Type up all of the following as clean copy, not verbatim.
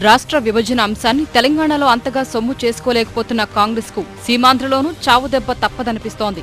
రాష్ట్ర విభజన అంశాన్ని తెలంగాణలో అంతగా సొమ్ము చేసుకోలేకపోతున్న కాంగ్రెస్కు సీమాంధ్రలోనూ చావుదెబ్బ తప్పదనిపిస్తోంది.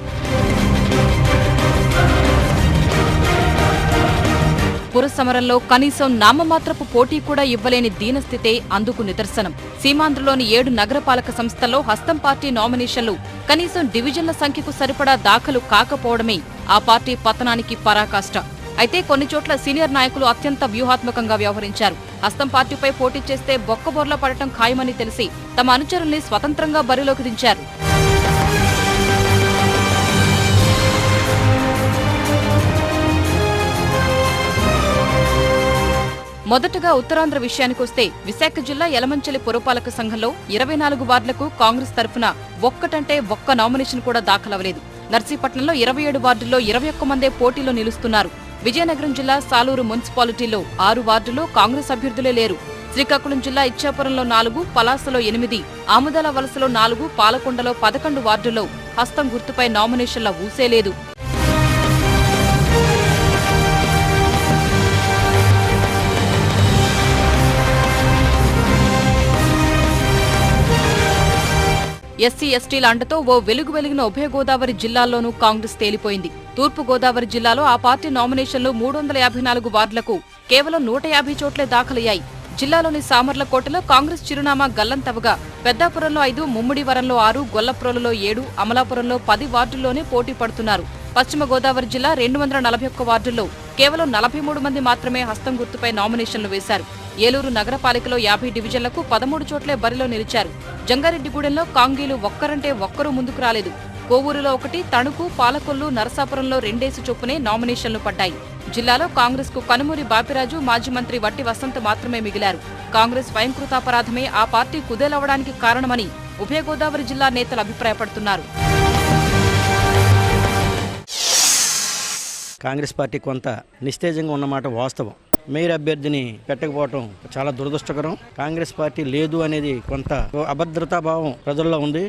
పురసమరంలో కనీసం నామమాత్రపు పోటీ కూడా ఇవ్వలేని దీనస్థితే అందుకు నిదర్శనం. సీమాంధ్రలోని 7 నగరపాలక సంస్థల్లో హస్తం పార్టీ నామినేషన్లు కనీసం డివిజన్ల సంఖ్యకు సరిపడా దాఖలు కాకపోవడమే ఆ పార్టీ పతనానికి పరాకాష్ట. అయితే కొన్ని చోట్ల సీనియర్ నాయకులు అత్యంత వ్యూహాత్మకంగా వ్యవహరించారు. హస్తం పార్టీపై పోటీ చేస్తే బొక్కబోర్లా పడటం ఖాయమని తెలిసి తమ అనుచరుల్ని స్వతంత్రంగా బరిలోకి దించారు. మొదటగా ఉత్తరాంధ్ర విషయానికొస్తే విశాఖ జిల్లా యలమంచిలి పురపాలక సంఘంలో 24 వార్డులకు కాంగ్రెస్ తరఫున ఒక్కటంటే ఒక్క నామినేషన్ కూడా దాఖలవలేదు. నర్సీపట్నంలో 27 వార్డుల్లో 21 మందే పోటీలో నిలుస్తున్నారు. విజయనగరం జిల్లా సాలూరు మున్సిపాలిటీలో 6 వార్డుల్లో కాంగ్రెస్ అభ్యర్థులే లేరు. శ్రీకాకుళం జిల్లా ఇచ్చాపురంలో 4, పలాసలో 8, ఆముదాల వలసలో 4, పాలకొండలో 11 వార్డుల్లో హస్తం గుర్తుపై నామినేషన్ల ఊసేలేదు. ఎస్సీ ఎస్టీల అండతో ఓ వెలిగిన ఉభయ గోదావరి జిల్లాల్లోనూ కాంగ్రెస్ తేలిపోయింది. తూర్పు గోదావరి జిల్లాలో ఆ పార్టీ నామినేషన్లు 354 వార్డులకు కేవలం 150 చోట్లే దాఖలయ్యాయి. జిల్లాలోని సామర్లకోటలో కాంగ్రెస్ చిరునామా గల్లంతవగా పెద్దాపురంలో 5, ముమ్మిడివరంలో 6, గొల్లప్రోలులో 7, అమలాపురంలో 10 వార్డుల్లోనే పోటీ పడుతున్నారు. పశ్చిమ గోదావరి జిల్లా 241 వార్డుల్లో కేవలం 43 మంది మాత్రమే హస్తం గుర్తుపై నామినేషన్లు వేశారు. ఏలూరు నగరపాలికలో 50 డివిజన్లకు 13 చోట్లే బరిలో నిలిచారు. జంగారెడ్డిగూడెంలో కాంగీలు ఒక్కరంటే ఒక్కరూ ముందుకు రాలేదు. కోవూరులో 1, తణుకు, పాలకొల్లు, నరసాపురంలో 2 చొప్పునే నామినేషన్లు పడ్డాయి. జిల్లాలో కాంగ్రెస్ కు కనుమూరి బాపిరాజు, మాజీ మంత్రి వట్టి వసంత్ మాత్రమే మిగిలారు. కాంగ్రెస్ స్వయంకృతాపరాధమే ఆ పార్టీ కుదేలవడానికి కారణమని ఉభయ గోదావరి జిల్లా నేతలు అభిప్రాయపడుతున్నారు. కాంగ్రెస్ పార్టీ కొంత నిస్తేజంగా ఉన్నమాట వాస్తవం. మేయర్ అభ్యర్థిని పెట్టకపోవటం చాలా దురదృష్టకరం. కాంగ్రెస్ పార్టీ లేదు అనేది కొంత అభద్రతాభావం ప్రజల్లో ఉంది.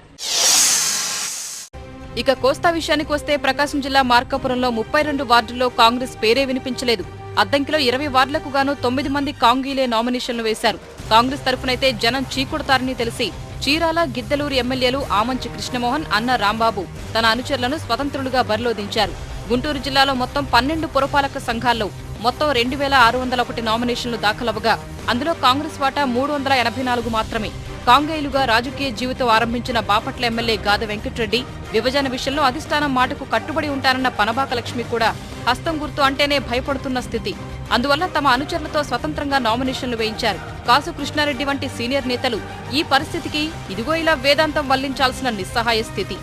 ఇక కోస్తా విషయానికి వస్తే ప్రకాశం జిల్లా మార్కాపురంలో 32 వార్డుల్లో కాంగ్రెస్ పేరే వినిపించలేదు. అద్దంకిలో 20 వార్డులకు గాను 9 మంది కాంగీలే నామినేషన్లు వేశారు. కాంగ్రెస్ తరఫునైతే జనం చీకొడతారని తెలిసి చీరాల, గిద్దలూరు ఎమ్మెల్యేలు ఆమంచి కృష్ణమోహన్, అన్న రాంబాబు తన అనుచరులను స్వతంత్రులుగా బరిలో దించారు. గుంటూరు జిల్లాలో మొత్తం 12 పురపాలక సంఘాల్లో మొత్తం 2601 నామినేషన్లు దాఖలవగా అందులో కాంగ్రెస్ వాటా 384 మాత్రమే. కాంగేయులుగా రాజకీయ జీవితం ఆరంభించిన బాపట్ల ఎమ్మెల్యే గాద వెంకట్రెడ్డి విభజన విషయంలో అధిష్టానం మాటకు కట్టుబడి ఉంటారన్న పనబాక లక్ష్మి కూడా హస్తం గుర్తు అంటేనే భయపడుతున్న స్థితి. అందువల్ల తమ అనుచరులతో స్వతంత్రంగా నామినేషన్లు వేయించారు. కాసు కృష్ణారెడ్డి వంటి సీనియర్ నేతలు ఈ పరిస్థితికి ఇదిగో ఇలా వేదాంతం వల్లించాల్సిన నిస్సహాయ స్థితి.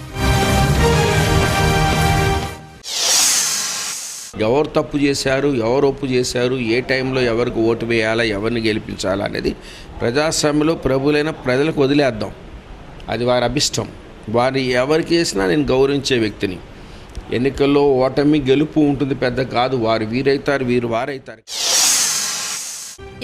ఎవరు తప్పు చేశారు, ఎవరు ఒప్పు చేశారు, ఏ టైంలో ఎవరికి ఓటు వేయాలా, ఎవరిని గెలిపించాలా అనేది ప్రజాస్వామ్యంలో ప్రభులైన ప్రజలకు వదిలేద్దాం. అది వారి అభిష్టం. వారు ఎవరికి వేసినా నేను గౌరవించే వ్యక్తిని. ఎన్నికల్లో ఓటమి గెలుపు ఉంటుంది పెద్ద కాదు. వారు వీరైతారు, వీరు వారైతారు.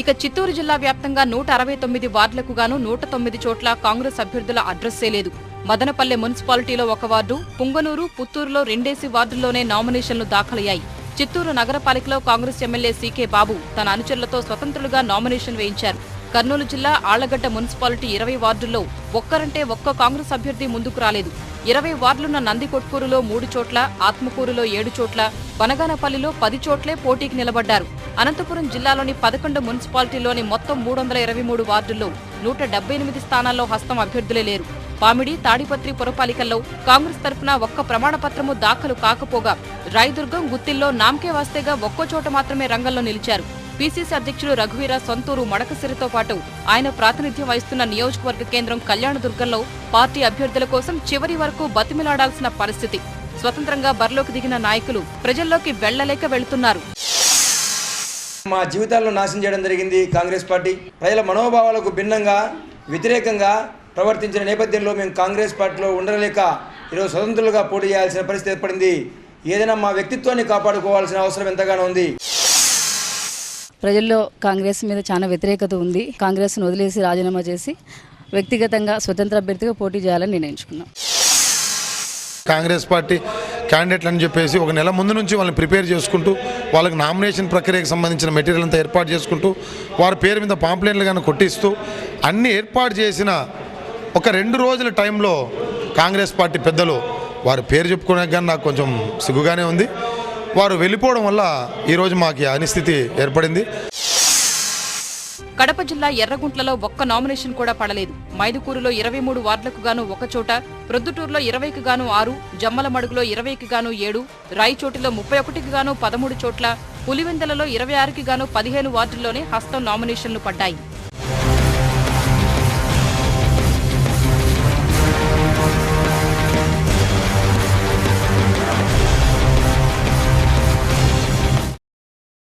ఇక చిత్తూరు జిల్లా వ్యాప్తంగా 169 వార్డులకు గాను 109 చోట్ల కాంగ్రెస్ అభ్యర్థుల అడ్రస్సే లేదు. మదనపల్లె మున్సిపాలిటీలో 1 వార్డు, పుంగనూరు, పుత్తూరులో 2 వార్డుల్లోనే నామినేషన్లు దాఖలయ్యాయి. చిత్తూరు నగరపాలికలో కాంగ్రెస్ ఎమ్మెల్యే సీకే బాబు తన అనుచరులతో స్వతంత్రులుగా నామినేషన్ వేయించారు. కర్నూలు జిల్లా ఆళ్లగడ్డ మున్సిపాలిటీ 20 వార్డుల్లో ఒక్కరంటే ఒక్క కాంగ్రెస్ అభ్యర్థి ముందుకు రాలేదు. 20 వార్డులున్న నందికొట్కూరులో 3 చోట్ల, ఆత్మకూరులో 7 చోట్ల, బనగానపల్లిలో 10 చోట్లే పోటీకి నిలబడ్డారు. అనంతపురం జిల్లాలోని 11 మున్సిపాలిటీలోని మొత్తం 323 వార్డుల్లో 178 స్థానాల్లో హస్తం అభ్యర్థులే లేరు. పామిడి, తాడిపత్రి పురపాలికల్లో కాంగ్రెస్ తరఫున ఒక్క ప్రమాణపత్రము దాఖలు కాకపోగా రాయదుర్గం, గుత్తిల్లో నామ్కే వాస్తేగా ఒక్కో చోట మాత్రమే రంగంలో నిలిచారు. పీసీసీ అధ్యక్షుడు రఘువీర సొంతూరు మడకసిరితో పాటు ఆయన ప్రాతినిధ్యం వహిస్తున్న నియోజకవర్గ కేంద్రం కళ్యాణదుర్గంలో పార్టీ అభ్యర్థుల కోసం చివరి వరకు బతిమిలాడాల్సిన పరిస్థితి. స్వతంత్రంగా బరిలోకి దిగిన నాయకులు ప్రజల్లోకి వెళ్లలేక వెళుతున్నారు. మా జీవితాల్లో నాశనం చేయడం జరిగింది కాంగ్రెస్ పార్టీ. ప్రజల మనోభావాలకు భిన్నంగా, వ్యతిరేకంగా ప్రవర్తించిన నేపథ్యంలో మేము కాంగ్రెస్ పార్టీలో ఉండలేక ఈరోజు స్వతంత్రులుగా పోటీ చేయాల్సిన పరిస్థితి ఏర్పడింది. ఏదైనా మా వ్యక్తిత్వాన్ని కాపాడుకోవాల్సిన అవసరం ఎంతగానో ఉంది. ప్రజల్లో కాంగ్రెస్ మీద చాలా వ్యతిరేకత ఉంది. కాంగ్రెస్ను వదిలేసి రాజీనామా చేసి వ్యక్తిగతంగా స్వతంత్ర అభ్యర్థిగా పోటీ చేయాలని నిర్ణయించుకున్నాం. కాంగ్రెస్ పార్టీ క్యాండిడేట్లు అని చెప్పేసి ఒక నెల ముందు నుంచి వాళ్ళని ప్రిపేర్ చేసుకుంటూ వాళ్ళకి నామినేషన్ ప్రక్రియకు సంబంధించిన మెటీరియల్ అంతా ఏర్పాటు చేసుకుంటూ వారి పేరు మీద పాంప్లెట్లు కానీ కొట్టిస్తూ అన్నీ ఏర్పాటు చేసిన ఒక 2 రోజుల టైంలో కాంగ్రెస్ పార్టీ పెద్దలు వారి పేరు చెప్పుకోవడానికి కానీ నాకు కొంచెం సిగ్గుగానే ఉంది. వారు వెళ్ళిపోవడం వల్ల ఈరోజు మాకు అనిస్థితి ఏర్పడింది. కడప జిల్లా ఎర్రగుంట్లలో ఒక్క నామినేషన్ కూడా పడలేదు. మైదుకూరులో 23 వార్డులకు గాను 1 చోట, ప్రొద్దుటూరులో 20కి గాను 6, జమ్మలమడుగులో 20కి గాను 7, రాయిచోటిలో 31కి గాను 13 చోట్ల, పులివెందలలో 26కి గాను 15 వార్డుల్లోనే హస్తం నామినేషన్లు పడ్డాయి.